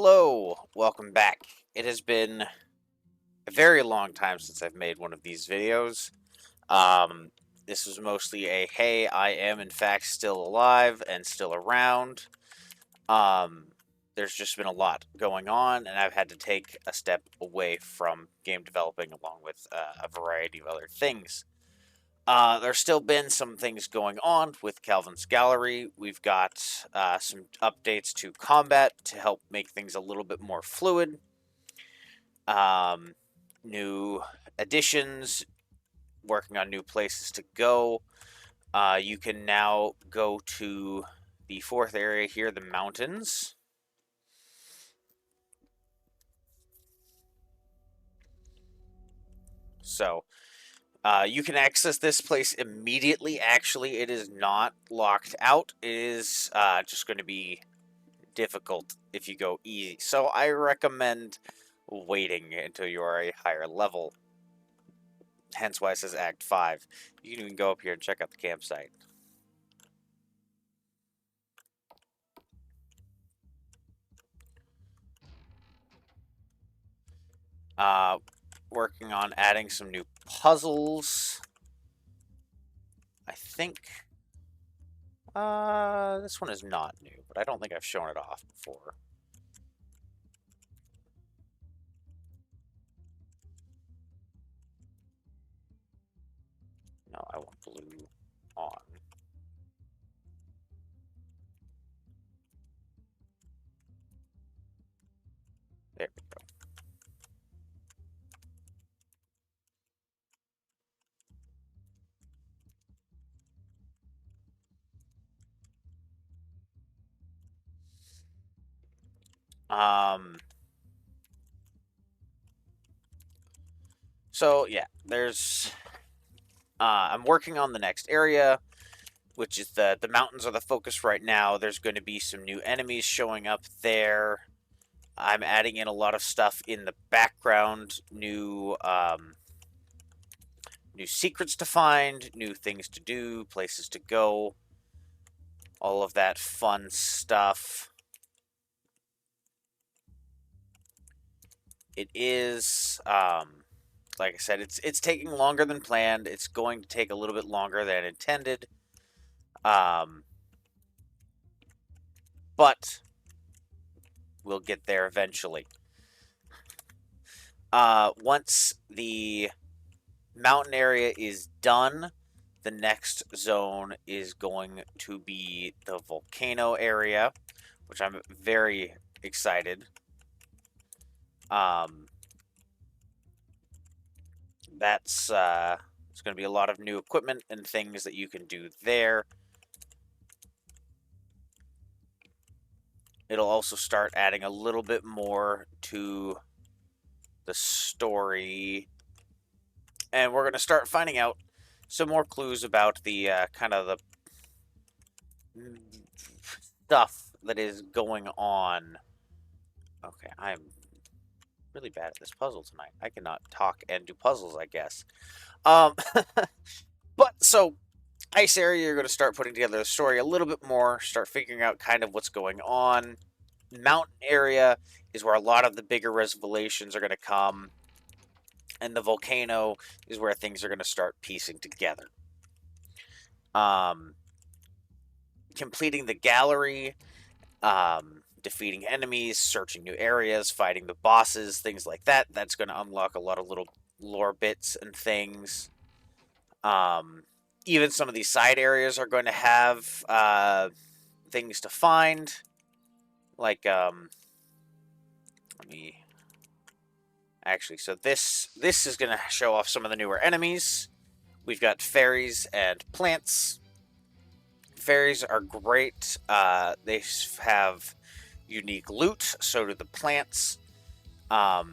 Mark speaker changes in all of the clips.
Speaker 1: Hello, welcome back. It has been a very long time since I've made one of these videos. Um, this was mostly a, hey, I am in fact still alive and still around. Um, there's just been a lot going on, and I've had to take a step away from game developing along with a variety of other things. There's still been some things going on with Calvin's Gallery. We've got some updates to combat to help make things a little bit more fluid. New additions, working on new places to go. You can now go to the fourth area here, the mountains. So, you can access this place immediately. Actually, it is not locked out. It is just going to be difficult if you go easy. So I recommend waiting until you are a higher level. Hence why it says Act 5. You can even go up here and check out the campsite. Working on adding some new puzzles. I think this one is not new, but I don't think I've shown it off before. No, I want blue on. There we go. So yeah, there's I'm working on the next area, which is the mountains are the focus right now. There's going to be some new enemies showing up there. I'm adding in a lot of stuff in the background, new secrets to find, new things to do, places to go, all of that fun stuff. It is, like I said, it's taking longer than planned. It's going to take a little bit longer than intended. But we'll get there eventually. Once the mountain area is done, the next zone is going to be the volcano area, which I'm very excited. That's it's going to be a lot of new equipment and things that you can do there. It'll also start adding a little bit more to the story, and we're going to start finding out some more clues about the kind of the stuff that is going on. Okay, I'm really bad at this puzzle tonight. I cannot talk and do puzzles, I guess. But so ice area, you're going to start putting together the story a little bit more, start figuring out kind of what's going on. Mountain area is where a lot of the bigger revelations are going to come, and the volcano is where things are going to start piecing together. Completing the gallery, defeating enemies, searching new areas, fighting the bosses, things like that. That's going to unlock a lot of little lore bits and things. Even some of these side areas are going to have things to find. Like, let me... Actually, so this is going to show off some of the newer enemies. We've got fairies and plants. Fairies are great. They have unique loot, so do the plants. The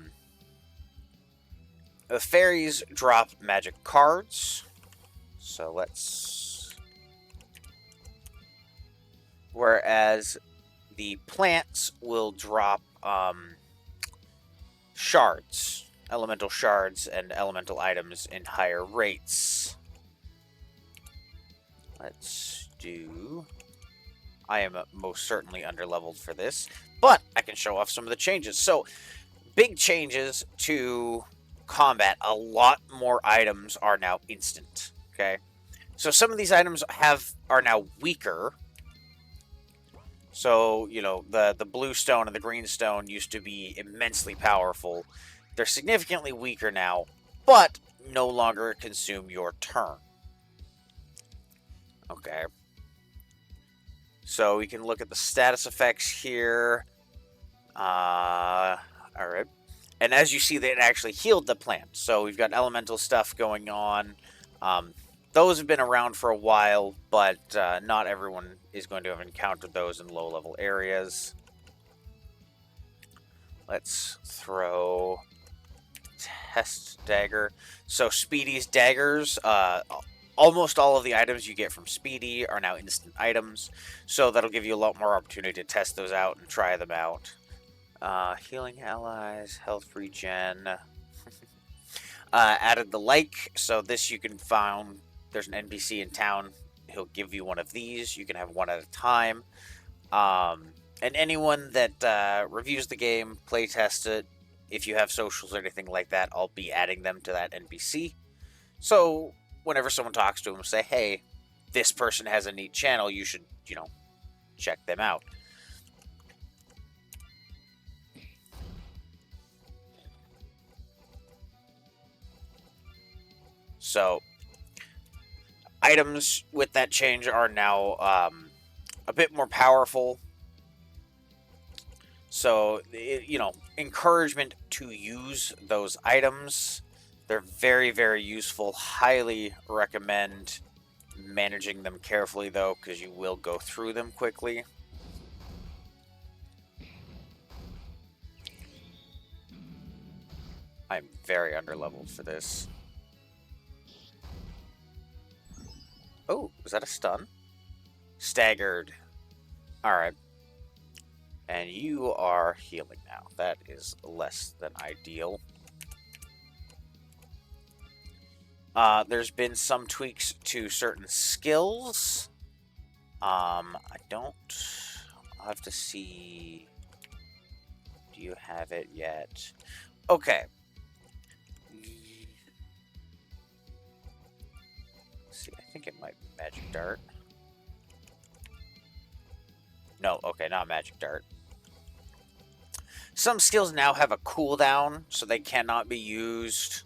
Speaker 1: fairies drop magic cards. So let's... Whereas the plants will drop shards, elemental shards, and elemental items in higher rates. Let's do I am most certainly underleveled for this, but I can show off some of the changes. So, big changes to combat. A lot more items are now instant. Okay, so some of these items are now weaker. So the blue stone and the green stone used to be immensely powerful. They're significantly weaker now, but no longer consume your turn. Okay. So we can look at the status effects here. All right. And as you see, that it actually healed the plant. So we've got elemental stuff going on. Those have been around for a while, but not everyone is going to have encountered those in low-level areas. Let's throw test dagger. So Speedy's daggers, almost all of the items you get from Speedy are now instant items, so that'll give you a lot more opportunity to test those out and try them out. Healing allies, health regen. Added the like, so this you can find. There's an NPC in town. He'll give you one of these. You can have one at a time. And anyone that reviews the game, playtest it, if you have socials or anything like that, I'll be adding them to that NPC. So whenever someone talks to them, say, hey, this person has a neat channel, you should, check them out. So items with that change are now a bit more powerful. So, encouragement to use those items. They're very, very useful. Highly recommend managing them carefully, though, because you will go through them quickly. I'm very underleveled for this. Oh, was that a stun? Staggered. Alright. And you are healing now. That is less than ideal. There's been some tweaks to certain skills. I'll have to see. Do you have it yet? Okay. Let's see, I think it might be Magic Dart. No, okay, not Magic Dart. Some skills now have a cooldown, so they cannot be used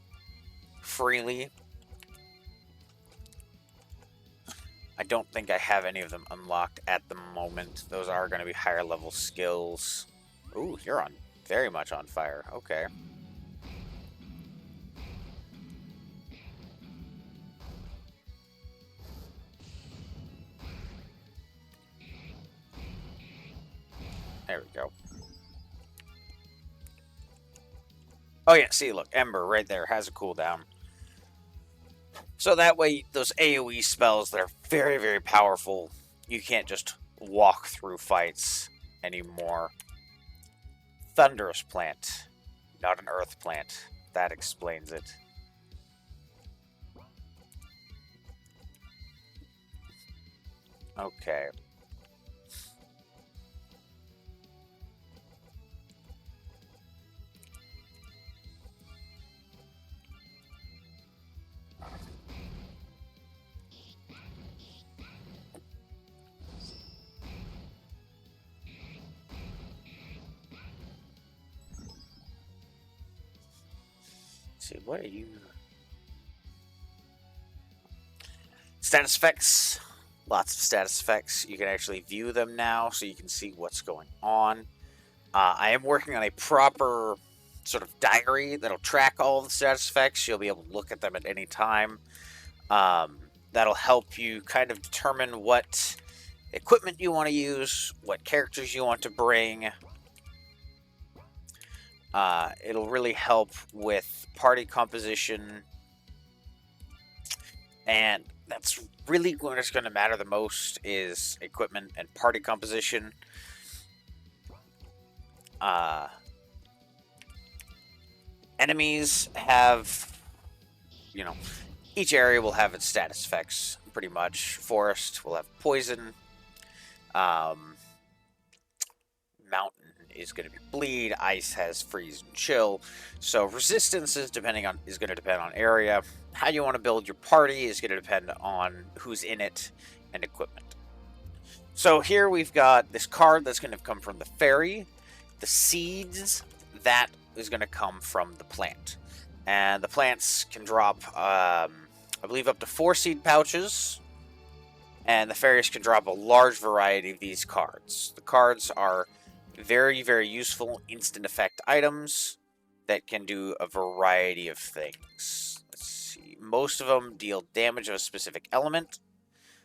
Speaker 1: freely. I don't think I have any of them unlocked at the moment. Those are going to be higher level skills. Ooh, you're very much on fire. Okay. There we go. Oh yeah, see, look, Ember right there has a cooldown. So that way, those AoE spells that are very, very powerful, you can't just walk through fights anymore. Thunderous plant, not an earth plant. That explains it. Okay. Let's see, what are you? Status effects. Lots of status effects. You can actually view them now, so you can see what's going on. I am working on a proper sort of diary that'll track all of the status effects. You'll be able to look at them at any time. That'll help you kind of determine what equipment you want to use, what characters you want to bring. It'll really help with party composition, and that's really what's going to matter the most is equipment and party composition. Enemies have, each area will have its status effects, pretty much. Forest will have poison. Mountain is going to be bleed. Ice has freeze and chill. So resistance is going to depend on area. How you want to build your party is going to depend on who's in it and equipment. So here we've got this card that's going to come from the fairy. The seeds, that is going to come from the plant. And the plants can drop, I believe, up to 4 seed pouches. And the fairies can drop a large variety of these cards. The cards are very, very useful instant effect items that can do a variety of things. Let's see. Most of them deal damage of a specific element.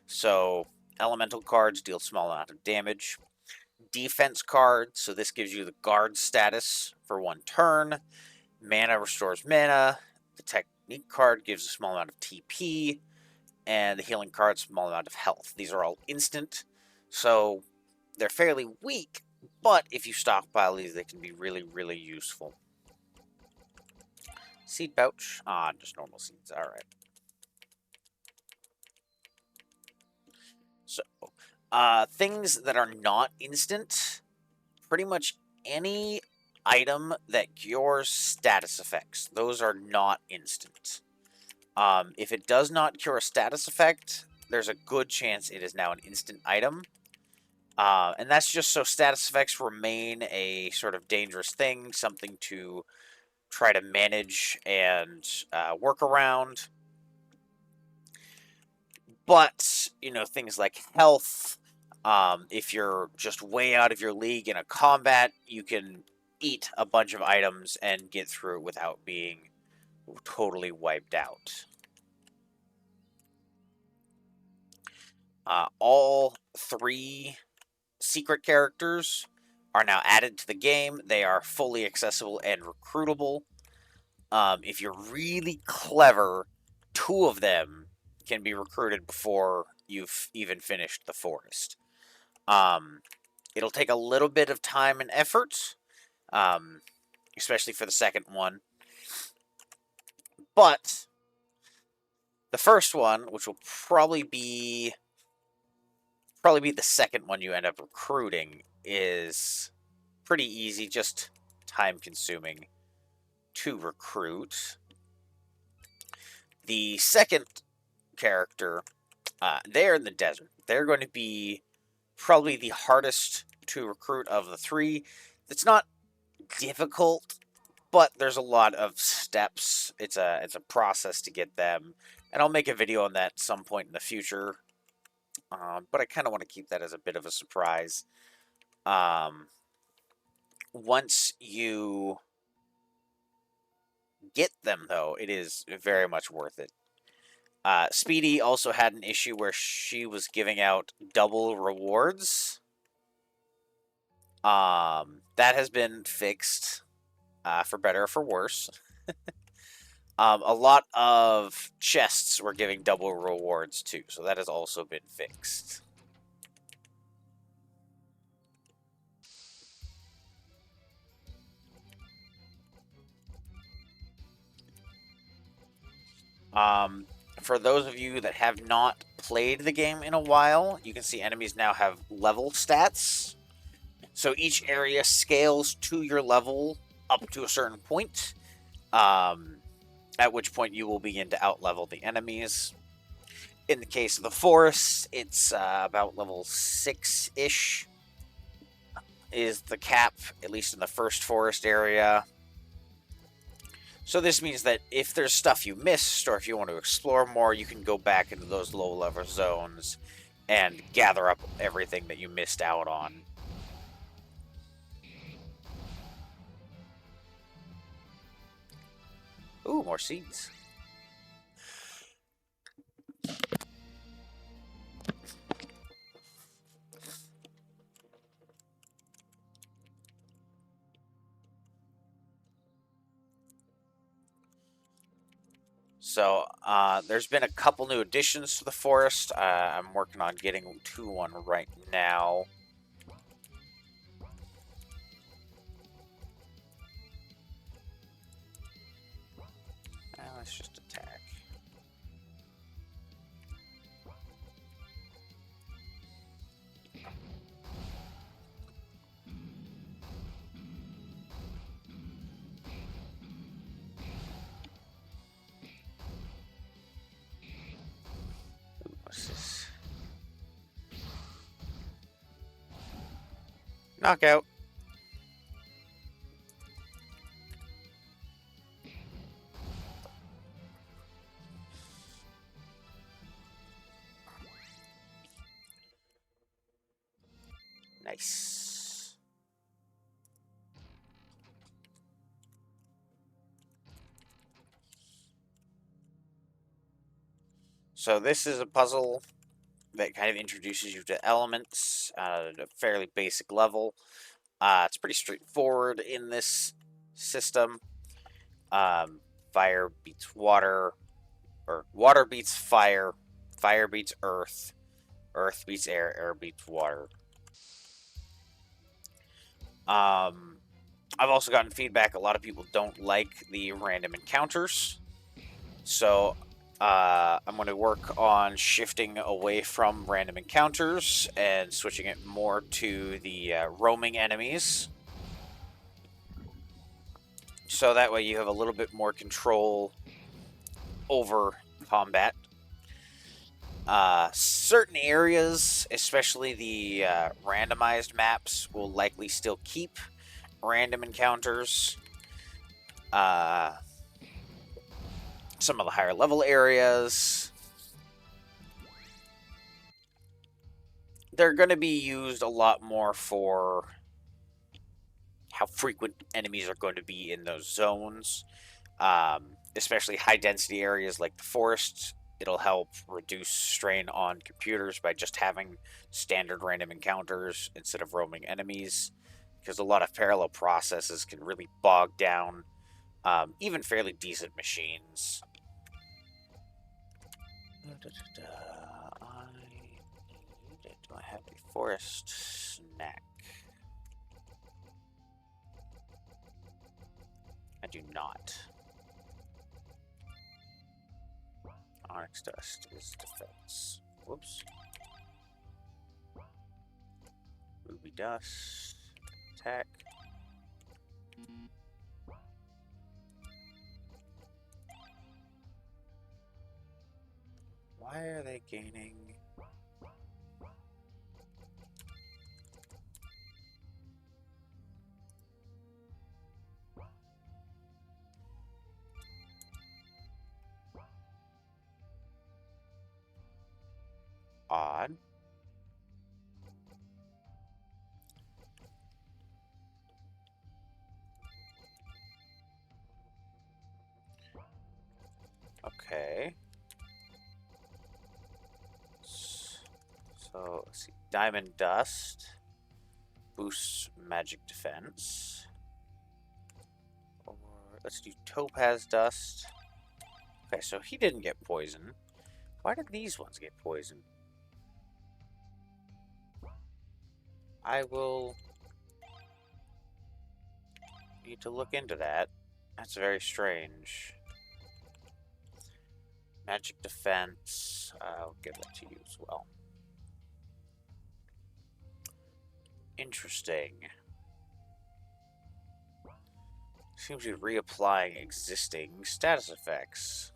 Speaker 1: So elemental cards deal small amount of damage. Defense cards, so this gives you the guard status for 1 turn. Mana restores mana. The technique card gives a small amount of TP. And the healing card, small amount of health. These are all instant, so they're fairly weak, but if you stockpile these, they can be really, really useful. Seed pouch. Just normal seeds. Alright. So, things that are not instant, pretty much any item that cures status effects, those are not instant. If it does not cure a status effect, there's a good chance it is now an instant item. And that's just so status effects remain a sort of dangerous thing, something to try to manage and work around. But, things like health, if you're just way out of your league in a combat, you can eat a bunch of items and get through it without being totally wiped out. All 3 secret characters are now added to the game. They are fully accessible and recruitable. If you're really clever, 2 of them can be recruited before you've even finished the forest. It'll take a little bit of time and effort, especially for the second one. But the first one, which will probably be the second one you end up recruiting, is pretty easy, just time consuming to recruit. The second character, they're in the desert. They're going to be probably the hardest to recruit of the 3. It's not difficult, but there's a lot of steps. It's a process to get them, and I'll make a video on that some point in the future. But I kind of want to keep that as a bit of a surprise. Once you get them, though, it is very much worth it. Speedy also had an issue where she was giving out double rewards. That has been fixed, for better or for worse. A lot of chests were giving double rewards too, so that has also been fixed. For those of you that have not played the game in a while, you can see enemies now have level stats. So each area scales to your level up to a certain point, at which point you will begin to outlevel the enemies. In the case of the forest, it's about level 6-ish is the cap, at least in the first forest area. So this means that if there's stuff you missed, or if you want to explore more, you can go back into those low-level zones and gather up everything that you missed out on. Ooh, more seeds. So, there's been a couple new additions to the forest. I'm working on getting to one right now. Let's just attack. Knockout. Nice. So this is a puzzle that kind of introduces you to elements at a fairly basic level. It's pretty straightforward in this system. Um, fire beats water, or water beats fire, fire beats earth, earth beats air, air beats water. Um, I've also gotten feedback a lot of people don't like the random encounters. So I'm going to work on shifting away from random encounters and switching it more to the roaming enemies. So that way you have a little bit more control over combat. Certain areas, especially the randomized maps, will likely still keep random encounters. Some of the higher level areas, they're going to be used a lot more for how frequent enemies are going to be in those zones. Especially high density areas like the forest, it'll help reduce strain on computers by just having standard random encounters instead of roaming enemies, because a lot of parallel processes can really bog down even fairly decent machines. Do I have a forest snack? I do not. Onyx dust is defense. Whoops. Ruby dust. Attack. Why are they gaining? Odd. Okay. So, let's see. Diamond dust boosts magic defense. Or let's do topaz dust. Okay, so he didn't get poisoned. Why did these ones get poisoned? I will need to look into that. That's very strange. Magic defense. I'll give that to you as well. Interesting. Seems to be reapplying existing status effects.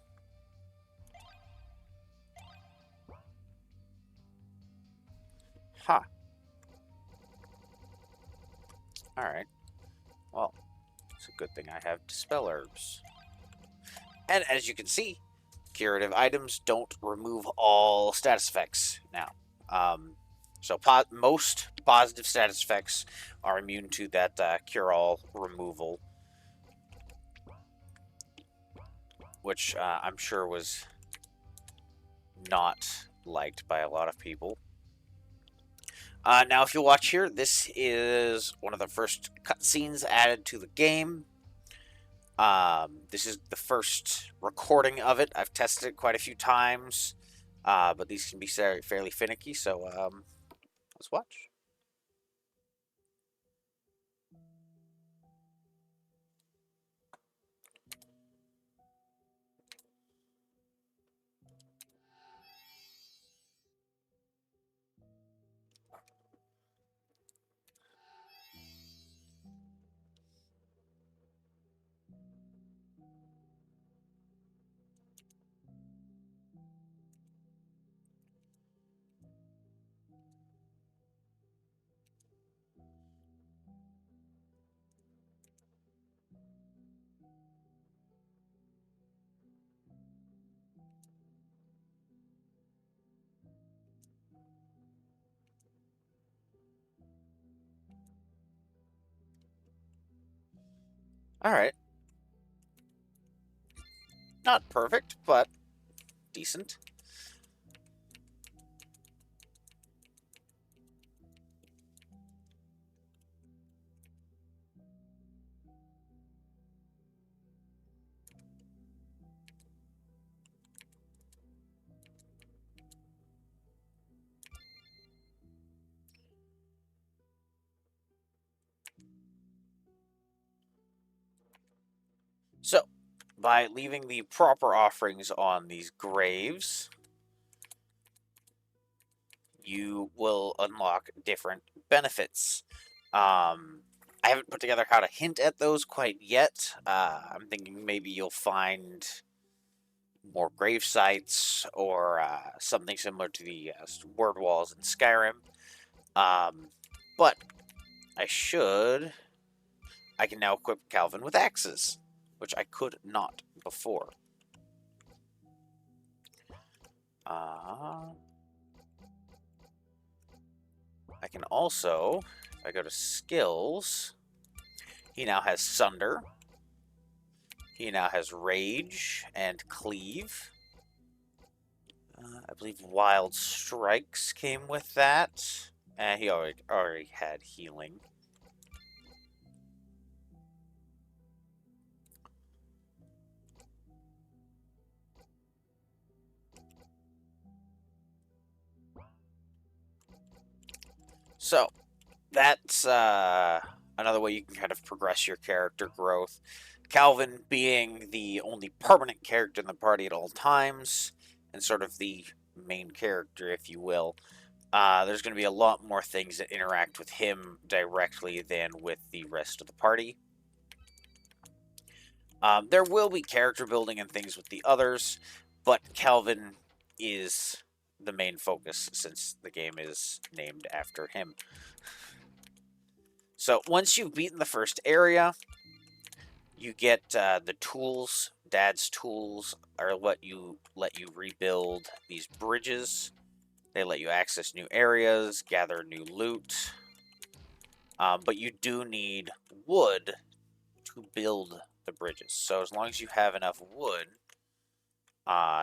Speaker 1: Huh. Alright. Well, it's a good thing I have Dispel Herbs. And as you can see, curative items don't remove all status effects now. So most positive status effects are immune to that cure-all removal, which I'm sure was not liked by a lot of people. Now, if you watch here, this is one of the first cutscenes added to the game. This is the first recording of it. I've tested it quite a few times, but these can be fairly finicky, so let's watch. Alright. Not perfect, but decent. So, by leaving the proper offerings on these graves, you will unlock different benefits. I haven't put together how to hint at those quite yet. I'm thinking maybe you'll find more grave sites or something similar to the word walls in Skyrim. But I can now equip Calvin with axes, which I could not before. I can also, if I go to skills, he now has Sunder. He now has Rage and Cleave. I believe Wild Strikes came with that. And he already had Healing. So, that's another way you can kind of progress your character growth. Calvin being the only permanent character in the party at all times, and sort of the main character, if you will. There's going to be a lot more things that interact with him directly than with the rest of the party. There will be character building and things with the others, but Calvin is the main focus since the game is named after him. So once you've beaten the first area, you get the tools. Dad's tools are what let you rebuild these bridges. They let you access new areas, gather new loot. But you do need wood to build the bridges. So as long as you have enough wood,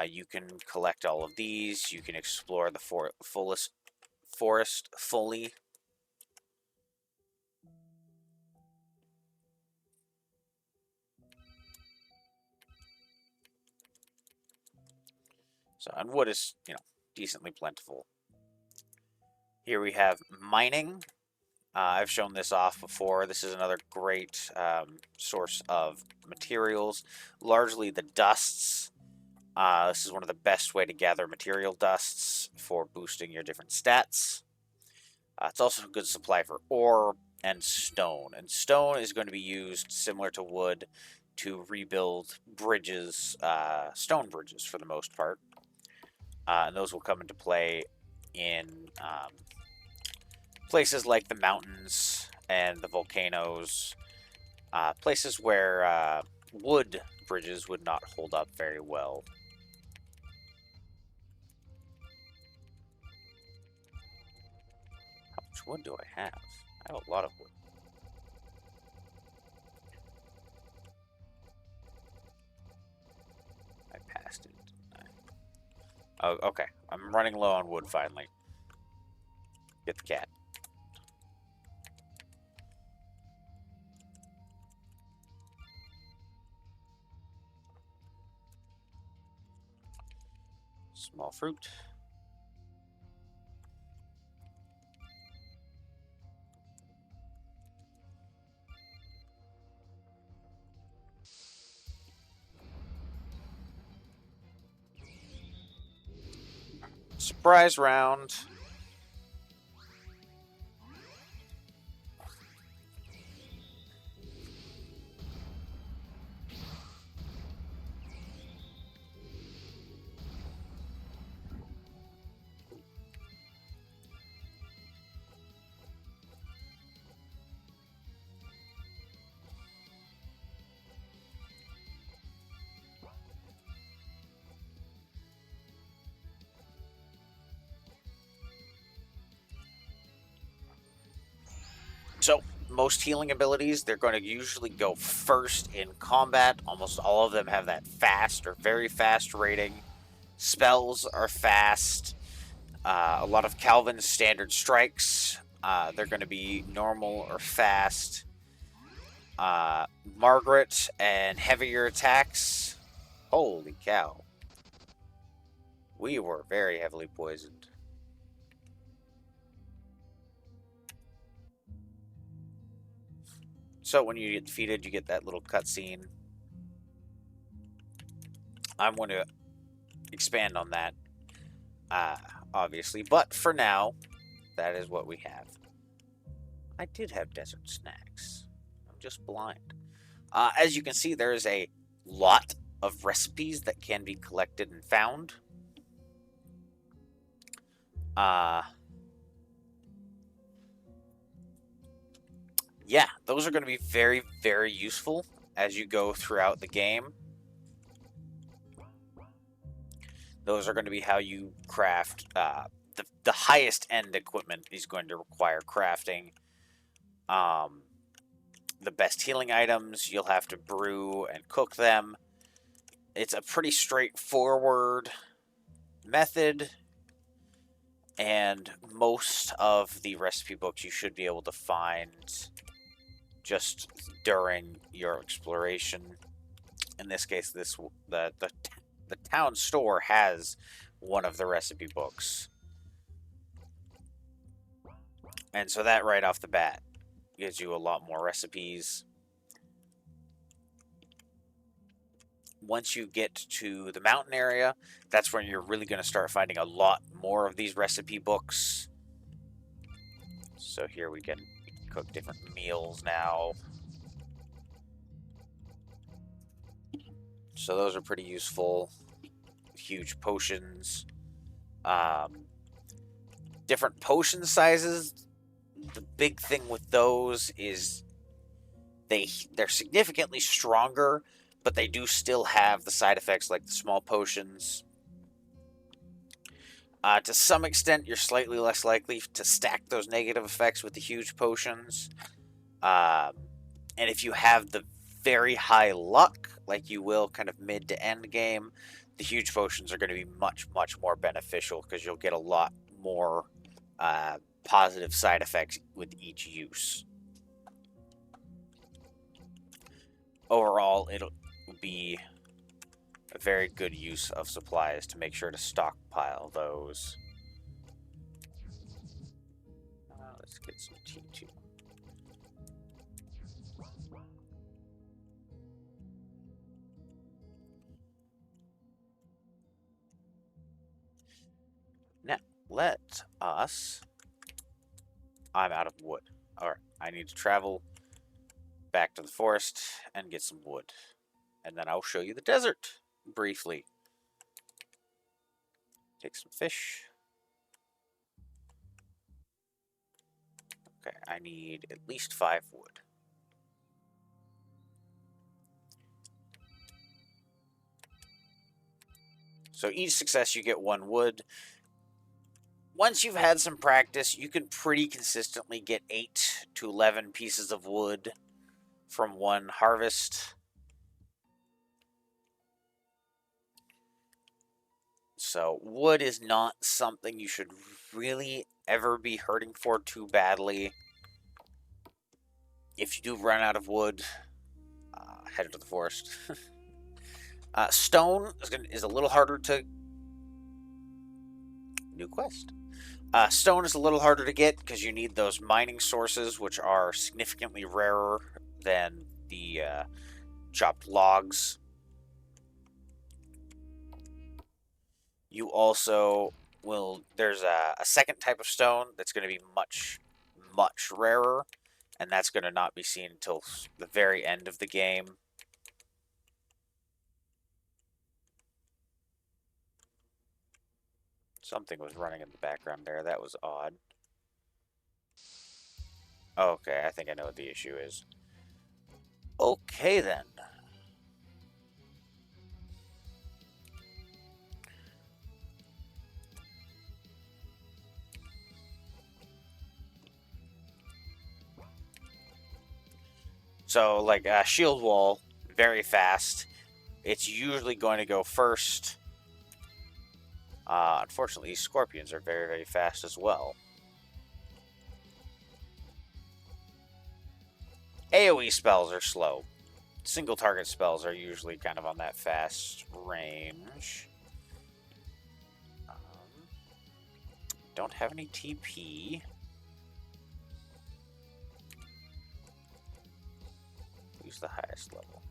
Speaker 1: you can collect all of these. You can explore the forest fully. So, and wood is, decently plentiful. Here we have mining. I've shown this off before. This is another great source of materials, largely the dusts. This is one of the best way to gather material dusts for boosting your different stats. It's also a good supply for ore and stone. And stone is going to be used similar to wood to rebuild bridges, stone bridges for the most part. And those will come into play in places like the mountains and the volcanoes, places where wood bridges would not hold up very well. How much wood do I have? I have a lot of wood. I passed it. Oh, okay. I'm running low on wood finally. Get the cat. Small fruit. Surprise round. So, most healing abilities, they're going to usually go first in combat. Almost all of them have that fast or very fast rating. Spells are fast. A lot of Calvin's standard strikes, they're going to be normal or fast. Margaret and heavier attacks. Holy cow. We were very heavily poisoned. So when you get defeated, you get that little cutscene. I'm going to expand on that, obviously. But for now, that is what we have. I did have desert snacks. I'm just blind. As you can see, there is a lot of recipes that can be collected and found. Yeah, those are going to be very, very useful as you go throughout the game. Those are going to be how you craft. The highest end equipment is going to require crafting. The best healing items, you'll have to brew and cook them. It's a pretty straightforward method, and most of the recipe books you should be able to find just during your exploration. In this case, the town store has one of the recipe books, and so that right off the bat gives you a lot more recipes. Once you get to the mountain area, that's when you're really going to start finding a lot more of these recipe books. So here we can cook different meals now. So those are pretty useful. Huge potions. Different potion sizes. The big thing with those is they're significantly stronger, but they do still have the side effects like the small potions. To some extent, you're slightly less likely to stack those negative effects with the huge potions. And if you have the very high luck, like you will kind of mid to end game, the huge potions are going to be much, much more beneficial because you'll get a lot more positive side effects with each use. Overall, it'll be a very good use of supplies to make sure to stockpile those. Let's get some tea too. Now, let us... I'm out of wood. Alright, I need to travel back to the forest and get some wood. And then I'll show you the desert briefly. Take some fish. Okay, I need at least 5 wood. So each success you get 1 wood. Once you've had some practice, you can pretty consistently get 8 to 11 pieces of wood from 1 harvest. So wood is not something you should really ever be hurting for too badly. If you do run out of wood, head to the forest. Stone is a little harder to... New quest. Stone is a little harder to get because you need those mining sources, which are significantly rarer than the chopped logs. You also will... There's a second type of stone that's going to be much, much rarer, and that's going to not be seen until the very end of the game. Something was running in the background there. That was odd. Okay, I think I know what the issue is. Okay, then. So, like shield wall, very fast. It's usually going to go first. Unfortunately, scorpions are very, very fast as well. AoE spells are slow. Single target spells are usually kind of on that fast range. Don't have any TP. Who's the highest level?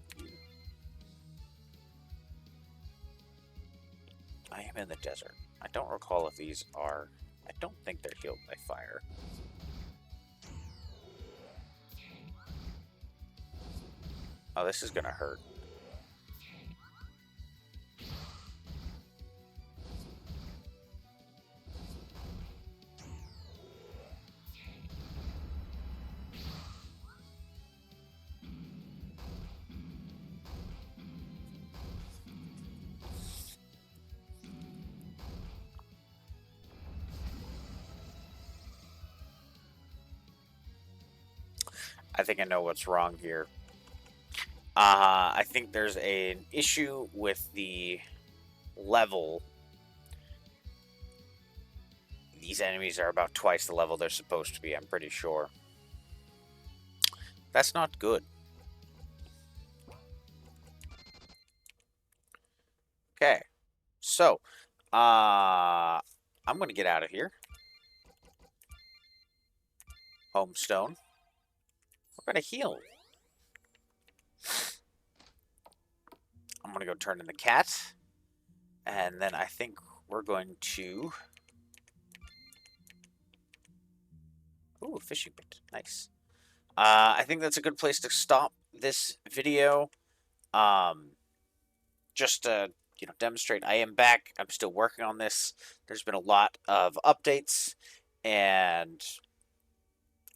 Speaker 1: I am in the desert. I don't recall if these are... I don't think they're healed by fire. Oh, this is gonna hurt. I think I know what's wrong here. I think there's an issue with the level. These enemies are about twice the level they're supposed to be, I'm pretty sure. That's not good. Okay, so, I'm going to get out of here. Homestone. We're going to heal. I'm going to go turn in the cat. And then I think we're going to... Ooh, fishing bait. Nice. I think that's a good place to stop this video. Just to, demonstrate I am back. I'm still working on this. There's been a lot of updates. And,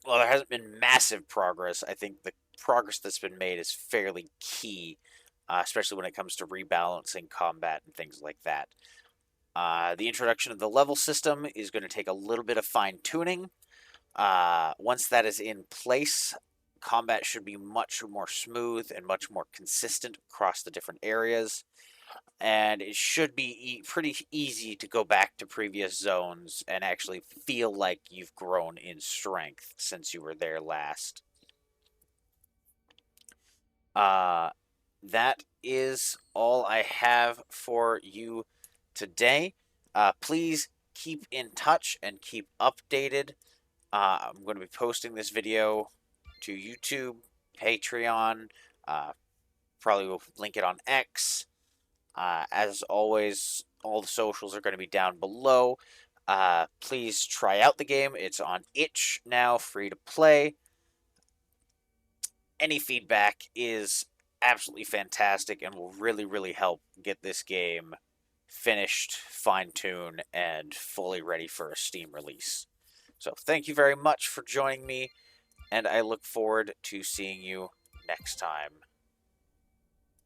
Speaker 1: well, there hasn't been massive progress. I think the progress that's been made is fairly key, especially when it comes to rebalancing combat and things like that. The introduction of the level system is going to take a little bit of fine-tuning. Once that is in place, combat should be much more smooth and much more consistent across the different areas. And it should be pretty easy to go back to previous zones and actually feel like you've grown in strength since you were there last. That is all I have for you today. Please keep in touch and keep updated. I'm going to be posting this video to YouTube, Patreon, probably will link it on X. As always, all the socials are going to be down below. Please try out the game. It's on itch now, free to play. Any feedback is absolutely fantastic and will really, really help get this game finished, fine-tuned, and fully ready for a Steam release. So thank you very much for joining me, and I look forward to seeing you next time.